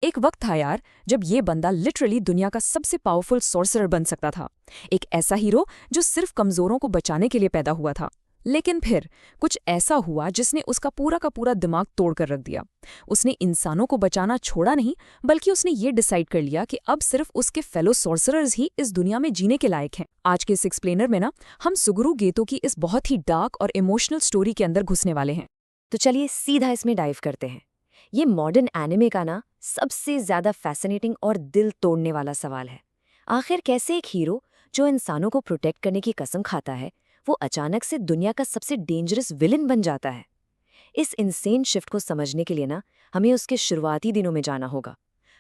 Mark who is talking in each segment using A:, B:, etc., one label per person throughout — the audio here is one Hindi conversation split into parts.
A: एक वक्त था यार जब ये बंदा लिटरली दुनिया का सबसे पावरफुल सॉर्सरर बन सकता था। एक ऐसा हीरो जो सिर्फ कमजोरों को बचाने के लिए पैदा हुआ था। लेकिन फिर कुछ ऐसा हुआ जिसने उसका पूरा का पूरा दिमाग तोड़कर रख दिया। उसने इंसानों को बचाना छोड़ा नहीं, बल्कि उसने ये डिसाइड कर लिया कि अब सिर्फ उसके फेलो सॉर्सरर्स ही इस दुनिया में जीने के लायक हैं। आज के इस एक्सप्लेनर में ना हम सुगुरु गेतो की इस बहुत ही डार्क और इमोशनल स्टोरी के अंदर घुसने वाले हैं।
B: तो चलिए सीधा इसमें डाइव करते हैं। ये मॉडर्न एनिमे का ना सबसे ज्यादा फैसिनेटिंग और दिल तोड़ने वाला सवाल है। आखिर कैसे एक हीरो जो इंसानों को प्रोटेक्ट करने की कसम खाता है, वो अचानक से दुनिया का सबसे डेंजरस विलन बन जाता है। इस इंसेन शिफ्ट को समझने के लिए ना हमें उसके शुरुआती दिनों में जाना होगा।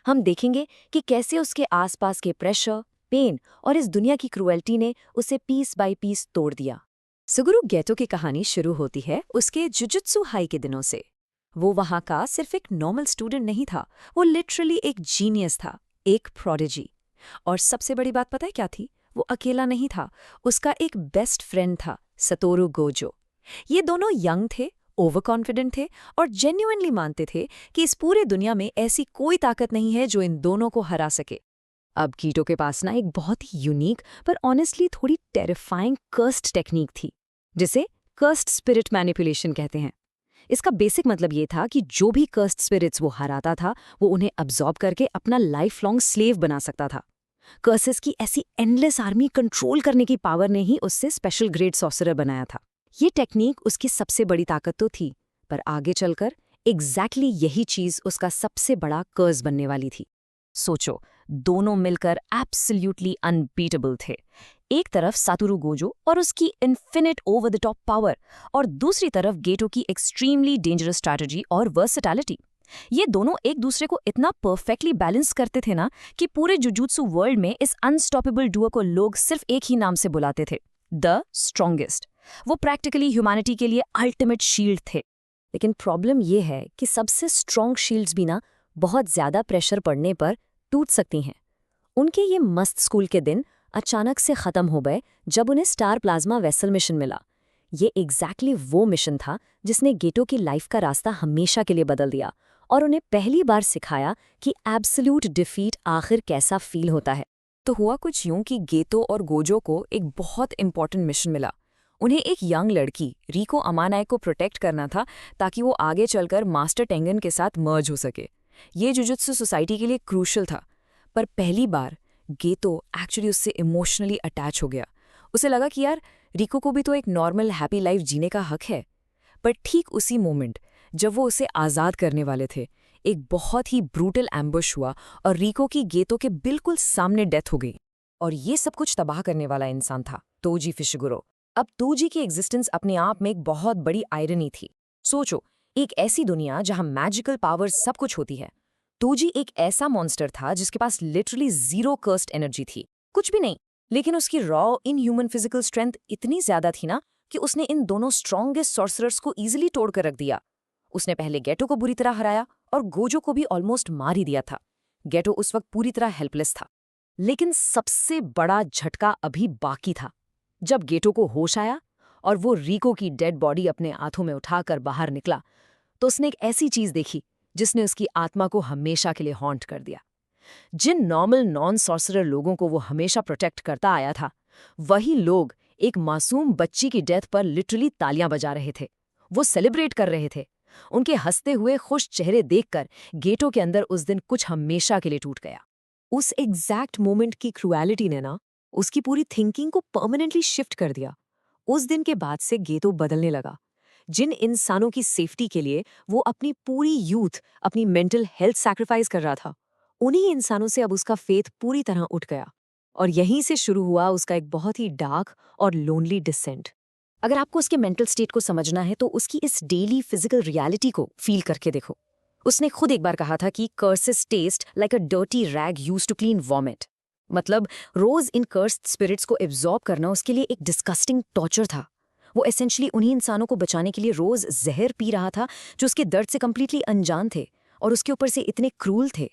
B: हम देखेंगे कि कैसे उसके आसपास के प्रेशर, पेन और इस दुनिया की क्रूएल्टी ने उसे पीस बाय पीस तोड़ दिया।
A: सुगुरु गेतो की कहानी शुरू होती है उसके जुजुत्सु हाई के दिनों से। वो वहाँ का सिर्फ एक नॉर्मल स्टूडेंट नहीं था, वो लिटरली एक जीनियस था, एक प्रोडिजी। और सबसे बड़ी बात पता है क्या थी? वो अकेला नहीं था, उसका एक बेस्ट फ्रेंड था, सतोरु गोजो। ये दोनों यंग थे, ओवर कॉन्फिडेंट थे और जेन्युइनली मानते थे कि इस पूरे दुनिया में ऐसी कोई ताकत नहीं है जो इन दोनों को हरा सके। अब कीटो के पास ना एक बहुत ही यूनिक पर ऑनेस्टली थोड़ी टेरिफाइंग कर्स्ड टेक्निक थी, जिसे कर्स्ड स्पिरिट मैनिपुलेशन कहते हैं। इसका बेसिक मतलब ये था कि जो भी कर्स्ड स्पिरिट्स वो हराता था, वो उन्हें अब्सॉर्ब करके अपना लाइफ लॉन्ग स्लेव बना सकता था। कर्सेस की ऐसी एंडलेस आर्मी कंट्रोल करने की पावर ने ही उससे स्पेशल ग्रेड सॉर्सरर बनाया था। ये टेक्निक उसकी सबसे बड़ी ताकत तो थी, पर आगे चलकर एग्जैक्टली यही चीज उसका सबसे बड़ा कर्स बनने वाली थी। सोचो, दोनों मिलकर एब्सोल्युटली अनबीटेबल थे। एक तरफ सातोरु गोजो और उसकी infinite over the top power, और दूसरी तरफ गेटो की एक्सट्रीमली डेंजरस स्ट्रैटेजी और वर्सेटैलिटी। ये दोनों एक दूसरे को इतना परफेक्टली बैलेंस करते थे ना कि पूरे जुजुत्सु वर्ल्ड में इस अनस्टॉपेबल डुओ को लोग सिर्फ एक ही नाम से बुलाते थे, द स्ट्रॉन्गेस्ट। वो प्रैक्टिकली ह्यूमैनिटी के लिए अल्टीमेट शील्ड थे। लेकिन प्रॉब्लम ये है कि सबसे स्ट्रॉन्ग शील्ड्स भी ना बहुत ज्यादा प्रेशर पड़ने पर टूट सकती हैं। उनके ये मस्त स्कूल के दिन अचानक से खत्म हो गए जब उन्हें स्टार प्लाज्मा वेसल मिशन मिला। ये एग्जैक्टली वो मिशन था जिसने गेटो की लाइफ का रास्ता हमेशा के लिए बदल दिया और उन्हें पहली बार सिखाया कि एब्सोल्यूट डिफीट आखिर कैसा फील होता है। तो हुआ कुछ यूं कि गेतो और गोजो को एक बहुत इंपॉर्टेंट मिशन मिला। उन्हें एक यंग लड़की रिको अमानाए को प्रोटेक्ट करना था ताकि वो आगे चलकर मास्टर टेंगन के साथ मर्ज हो सके। ये जुजुत्सु सोसाइटी के लिए क्रूशल था। पर पहली बार गेतो एक्चुअली उससे इमोशनली अटैच हो गया। उसे लगा कि यार, रिको को भी तो एक नॉर्मल हैप्पी लाइफ जीने का हक है। पर ठीक उसी मोमेंट जब वो उसे आज़ाद करने वाले थे, एक बहुत ही ब्रूटल एम्बुश हुआ और रिको की गेतो के बिल्कुल सामने डेथ हो गई। और ये सब कुछ तबाह करने वाला इंसान था तोजी फिशिगुरो। अब तोजी की एग्जिस्टेंस अपने आप में एक बहुत बड़ी आयरनी थी। सोचो, एक ऐसी दुनिया जहां मैजिकल पावर सब कुछ होती है, तोजी एक ऐसा मॉन्स्टर था जिसके पास लिटरली जीरो कर्स्ड एनर्जी थी, कुछ भी नहीं। लेकिन उसकी रॉ इनह्यूमन फिजिकल स्ट्रेंथ इतनी ज्यादा थी ना कि उसने इन दोनों स्ट्रॉन्गेस्ट सॉर्सरर्स को इजीली तोड़ कर रख दिया। उसने पहले गेटो को बुरी तरह हराया और गोजो को भी ऑलमोस्ट मार ही दिया था। गेटो उस वक्त पूरी तरह हेल्पलेस था। लेकिन सबसे बड़ा झटका अभी बाकी था। जब गेटो को होश आया और वो रिको की डेड बॉडी अपने हाथों में उठाकर बाहर निकला, तो उसने एक ऐसी चीज देखी जिसने उसकी आत्मा को हमेशा के लिए हॉन्ट कर दिया। जिन नॉर्मल नॉन सॉर्सरर लोगों को वो हमेशा प्रोटेक्ट करता आया था, वही लोग एक मासूम बच्ची की डेथ पर लिटरली तालियां बजा रहे थे। वो सेलिब्रेट कर रहे थे। उनके हंसते हुए खुश चेहरे देखकर गेटो के अंदर उस दिन कुछ हमेशा के लिए टूट गया। उस एग्जैक्ट मोमेंट की क्रूएलिटी ने ना उसकी पूरी थिंकिंग को परमानेंटली शिफ्ट कर दिया। उस दिन के बाद से गेटो बदलने लगा। जिन इंसानों की सेफ्टी के लिए वो अपनी पूरी यूथ, अपनी मेंटल हेल्थ सैक्रिफाइस कर रहा था, उन्हीं इंसानों से अब उसका फेथ पूरी तरह उठ गया। और यहीं से शुरू हुआ उसका एक बहुत ही डार्क और लोनली डिसेंट। अगर आपको उसके मेंटल स्टेट को समझना है तो उसकी इस डेली फिजिकल रियलिटी को फील करके देखो। उसने खुद एक बार कहा था कि curses taste like a dirty rag used to clean vomit. मतलब रोज इन कर्स्ड स्पिरिट्स को एब्जॉर्ब करना उसके लिए एक डिस्गस्टिंग टॉर्चर था। वो एसेंशियली उन्हीं इंसानों को बचाने के लिए रोज जहर पी रहा था जो उसके दर्द से कंप्लीटली अनजान थे और उसके ऊपर से इतने क्रूल थे।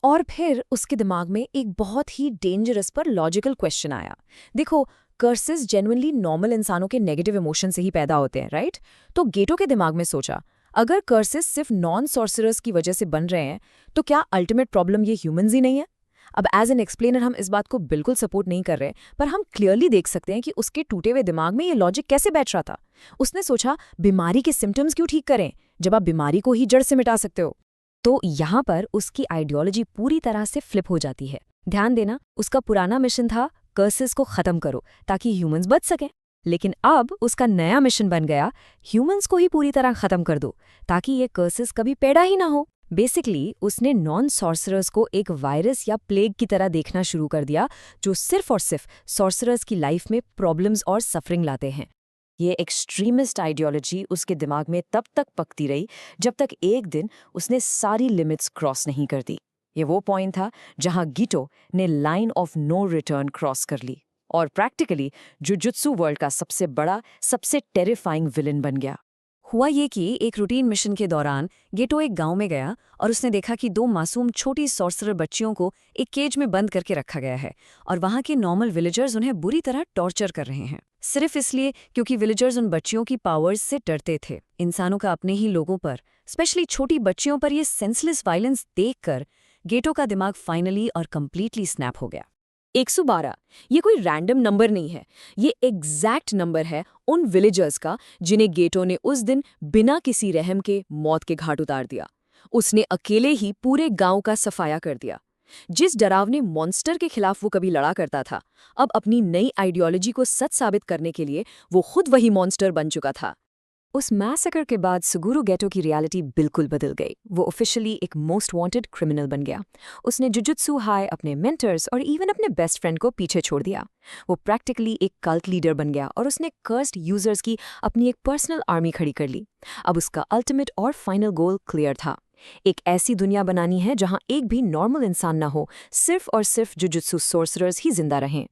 A: और फिर उसके दिमाग में एक बहुत ही डेंजरस पर लॉजिकल क्वेश्चन आया। देखो, कर्सेस जेन्युइनली नॉर्मल इंसानों के नेगेटिव इमोशन से ही पैदा होते हैं, राइट? तो गेटो के दिमाग में सोचा, अगर कर्सेस सिर्फ नॉन सॉर्सरर्स की वजह से बन रहे हैं तो क्या अल्टीमेट प्रॉब्लम ये ह्यूमंस ही नहीं है? अब एज एन एक्सप्लेनर हम इस बात को बिल्कुल सपोर्ट नहीं कर रहे, पर हम क्लियरली देख सकते हैं कि उसके टूटे हुए दिमाग में ये लॉजिक कैसे बैठ रहा था। उसने सोचा बीमारी के सिम्टम्स क्यों ठीक करें जब आप बीमारी को ही जड़ से मिटा सकते हो। तो यहाँ पर उसकी आइडियोलॉजी पूरी तरह से फ्लिप हो जाती है। ध्यान देना, उसका पुराना मिशन था कर्सेस को खत्म करो ताकि ह्यूमंस बच सकें, लेकिन अब उसका नया मिशन बन गया ह्यूमंस को ही पूरी तरह खत्म कर दो ताकि ये कर्सेस कभी पैदा ही ना हो। बेसिकली उसने नॉन सॉर्सरर्स को एक वायरस या प्लेग की तरह देखना शुरू कर दिया जो सिर्फ और सिर्फ सॉर्सरर्स की लाइफ में प्रॉब्लम्स और सफरिंग लाते हैं। ये एक्सट्रीमिस्ट आइडियोलॉजी उसके दिमाग में तब तक पकती रही जब तक एक दिन उसने सारी लिमिट्स क्रॉस नहीं कर दी। ये वो पॉइंट था जहां गिटो ने line of no return cross कर ली और प्रैक्टिकली जुजुत्सु वर्ल्ड का सबसे बड़ा, सबसे टेरिफाइंग विलन बन गया। हुआ ये कि एक रूटीन मिशन के दौरान गेटो एक गांव में गया और उसने देखा कि 2 मासूम छोटी सॉर्सरर बच्चियों को एक केज में बंद करके रखा गया है और वहां के नॉर्मल विलेजर्स उन्हें बुरी तरह टॉर्चर कर रहे हैं, सिर्फ इसलिए क्योंकि विलेजर्स उन बच्चियों की पावर्स से डरते थे। इंसानों का अपने ही लोगों पर, स्पेशली छोटी बच्चियों पर ये सेंसलेस वायलेंस देखकर गेटो का दिमाग फाइनली और कंप्लीटली स्नैप हो गया। 112 ये कोई रैंडम नंबर नहीं है, ये एग्जैक्ट नंबर है उन विलेजर्स का जिन्हें गेटो ने उस दिन बिना किसी रहम के मौत के घाट उतार दिया। उसने अकेले ही पूरे गांव का सफाया कर दिया। जिस डरावने मॉन्स्टर के खिलाफ वो कभी लड़ा करता था, अब अपनी नई आइडियोलॉजी को सच साबित करने के लिए वो खुद वही मॉन्स्टर बन चुका था। उस मैसेकर के बाद सुगुरु गेटो की रियलिटी बिल्कुल बदल गई। वो ऑफिशियली एक मोस्ट वांटेड क्रिमिनल बन गया। उसने जुजुत्सु हाई, अपने मेंटर्स और इवन अपने बेस्ट फ्रेंड को पीछे छोड़ दिया। वो प्रैक्टिकली एक कल्ट लीडर बन गया और उसने कर्स्ड यूजर्स की अपनी एक पर्सनल आर्मी खड़ी कर ली। अब उसका अल्टीमेट और फाइनल गोल क्लियर था, एक ऐसी दुनिया बनानी है जहां एक भी नॉर्मल इंसान न हो, सिर्फ और सिर्फ जुजुत्सु सोर्सरर्स ही जिंदा रहें।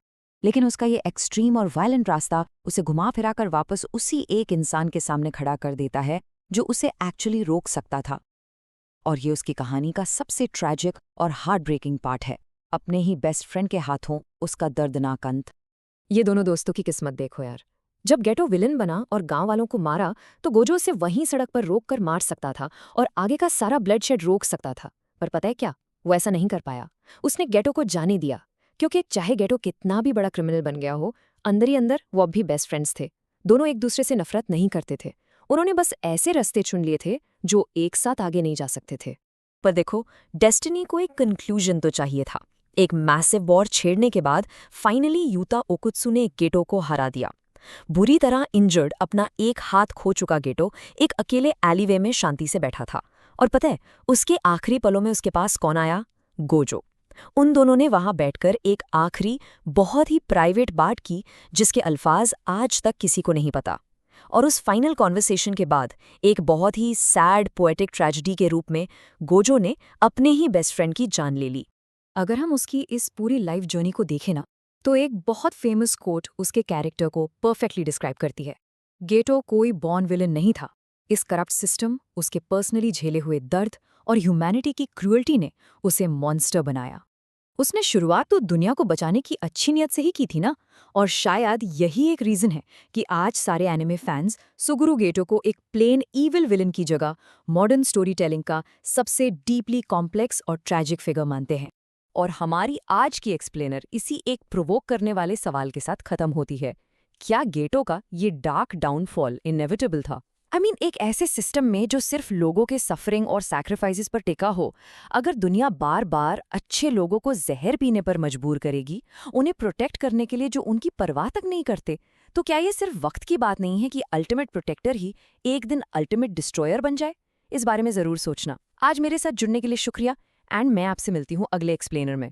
A: लेकिन उसका ये एक्सट्रीम और वायलेंट रास्ता उसे घुमा फिराकर वापस उसी एक इंसान के सामने खड़ा कर देता है जो उसे एक्चुअली रोक सकता था। और ये उसकी कहानी का सबसे ट्रैजिक और हार्ट ब्रेकिंग पार्ट है, अपने ही बेस्ट फ्रेंड के हाथों उसका दर्दनाक अंत। ये दोनों दोस्तों की किस्मत देखो यार। जब गेटो विलन बना और गांव वालों को मारा तो गोजो उसे वहीं सड़क पर रोक कर मार सकता था और आगे का सारा ब्लडशेड रोक सकता था, पर पता है क्या, वो ऐसा नहीं कर पाया। उसने गेटो को जाने दिया, क्योंकि चाहे गेटो कितना भी बड़ा क्रिमिनल बन गया हो, अंदर ही अंदर वो अब भी बेस्ट फ्रेंड्स थे। दोनों एक दूसरे से नफरत नहीं करते थे। उन्होंने बस ऐसे रास्ते चुन लिए थे जो एक साथ आगे नहीं जा सकते थे। पर देखो, डेस्टिनी को एक कंक्लूजन तो चाहिए था। एक मैसिव वॉर छेड़ने के बाद फाइनली यूता ओकुत्सु ने गेटो को हरा दिया। बुरी तरह इंजर्ड, अपना एक हाथ खो चुका गेटो एक अकेले एलीवे में शांति से बैठा था। और पता है उसके आखिरी पलों में उसके पास कौन आया? गोजो। उन दोनों ने वहां बैठकर एक आखिरी बहुत ही प्राइवेट बात की जिसके अल्फाज आज तक किसी को नहीं पता। और उस फाइनल कॉन्वर्सेशन के बाद एक बहुत ही सैड पोएटिक ट्रेजेडी के रूप में गोजो ने अपने ही बेस्ट फ्रेंड की जान ले ली। अगर हम उसकी इस पूरी लाइफ जर्नी को देखें ना, तो एक बहुत फेमस कोट उसके कैरेक्टर को परफेक्टली डिस्क्राइब करती है। गेटो कोई बॉर्न विलन नहीं था। इस करप्ट सिस्टम, उसके पर्सनली झेले हुए दर्द और ह्यूमैनिटी की क्रूअल्टी ने उसे मॉन्स्टर बनाया। उसने शुरुआत तो दुनिया को बचाने की अच्छी नीयत से ही की थी ना, और शायद यही एक रीज़न है कि आज सारे एनिमे फैंस सुगुरु गेटो को एक प्लेन ईविल विलन की जगह मॉडर्न स्टोरी टेलिंग का सबसे डीपली कॉम्प्लेक्स और ट्रैजिक फिगर मानते हैं। और हमारी आज की एक्सप्लेनर इसी एक प्रोवोक करने वाले सवाल के साथ खत्म होती है, क्या गेटो का ये डार्क डाउनफॉल इनएविटेबल था? एक ऐसे सिस्टम में जो सिर्फ लोगों के सफरिंग और सैक्रिफाइसेस पर टिका हो, अगर दुनिया बार बार अच्छे लोगों को जहर पीने पर मजबूर करेगी, उन्हें प्रोटेक्ट करने के लिए जो उनकी परवाह तक नहीं करते, तो क्या ये सिर्फ वक्त की बात नहीं है कि अल्टीमेट प्रोटेक्टर ही एक दिन अल्टीमेट डिस्ट्रॉयर बन जाए? इस बारे में जरूर सोचना। आज मेरे साथ जुड़ने के लिए शुक्रिया, एंड मैं आपसे मिलती हूँ अगले एक्सप्लेनर में।